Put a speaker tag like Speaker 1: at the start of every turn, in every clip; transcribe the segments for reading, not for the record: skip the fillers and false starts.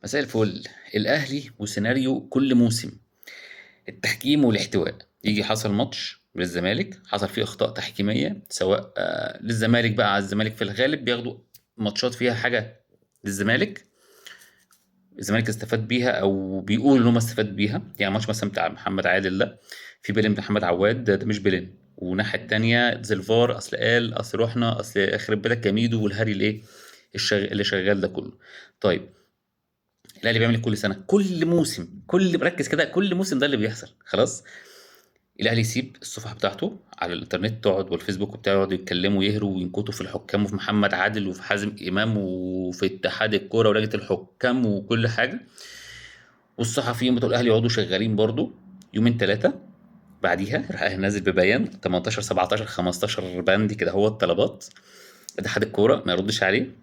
Speaker 1: مساء الفل. الأهلي وسيناريو كل موسم التحكيم والاحتواء. يجي حصل ماتش للزمالك حصل فيه أخطاء تحكيمية، سواء للزمالك بقى، على الزمالك في الغالب بياخدوا ماتشات فيها حاجة للزمالك، الزمالك استفاد بيها أو بيقولوا إن هم استفاد بيها. يعني ماتش مثلا بتاع محمد عادل ده، في بيلين محمد عواد ده مش بيلين، والناحية التانية زلفار أصل قال أصل رحنا أصل يخرب بالك جميدو والهري الإيه اللي شغال ده كله. طيب، الاهلي بيعمل إيه كل سنه كل موسم؟ كل ركز كده، كل موسم ده اللي بيحصل خلاص. الاهلي يسيب الصفحه بتاعته على الانترنت تقعد، والفيسبوك بتاعه يقعدوا يتكلموا ويهروا وينكتوا في الحكام وفي محمد عادل وفي حازم امام وفي اتحاد الكوره ولجنه الحكام وكل حاجه، والصحفيين بتوع الاهلي يقعدوا شغالين برضو يومين ثلاثه. بعديها راح نازل ببيان 18 17 15 بند كده، هو الطلبات اتحاد الكوره ما يردش عليه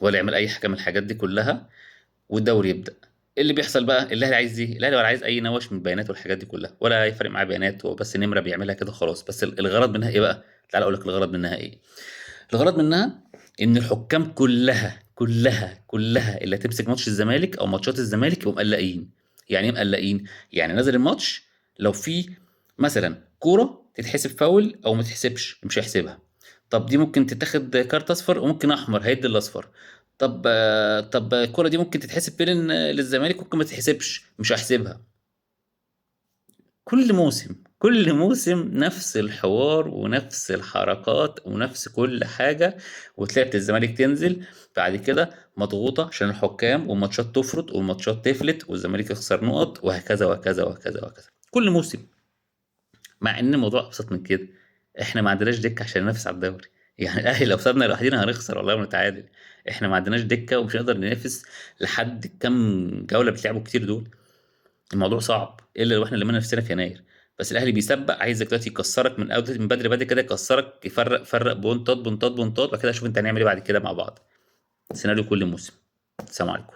Speaker 1: ولا يعمل اي حاجه من الحاجات دي كلها، والدوري يبدأ. ايه اللي بيحصل بقى؟ الاهلي عايز ايه؟ الاهلي ولا عايز اي نوش من البيانات والحاجات دي كلها، ولا هيفرق معاه بيانات، هو بس نمره بيعملها كده خلاص. بس الغرض منها ايه بقى؟ تعال اقول لك الغرض منها ايه. الغرض منها ان الحكام كلها اللي هتمسك ماتش الزمالك او ماتشات الزمالك يبقوا مقلقين. يعني ايه مقلقين؟ يعني نازل الماتش لو في مثلا كوره تتحسب فاول او ما تتحسبش مش هيحسبها. طب دي ممكن تتاخد كارت اصفر وممكن احمر هيدي الاصفر. طب الكرة دي ممكن تتحسب بيلين للزمالك ممكن ما تتحسبش مش هحسبها. كل موسم نفس الحوار ونفس الحركات ونفس كل حاجة، وتلاقي الزمالك تنزل بعد كده مضغوطة عشان الحكام، والماتشات تفرط والماتشات تفلت والزمالك يخسر نقط، وهكذا وهكذا وهكذا وهكذا كل موسم. مع ان الموضوع ابسط من كده، احنا ما عندناش دكه عشان ننافس على الدوري. يعني الاهلي لو سابنا لوحدنا هنخسر والله ونتعادل. احنا ما عندناش دكه ومش هنقدر ننافس لحد كام جوله بتلعبوا كتير دول. الموضوع صعب الا لو احنا لمينا نفسنا في يناير. بس الاهلي بيسبق، عايزك دلوقتي يكسرك من اول من بدري بدري كده، يكسرك يفرق فرق بونتات بونتات بونتات، وبعد كده شوف انت هنعمل ايه بعد كده مع بعض. سيناريو كل موسم. السلام عليكم.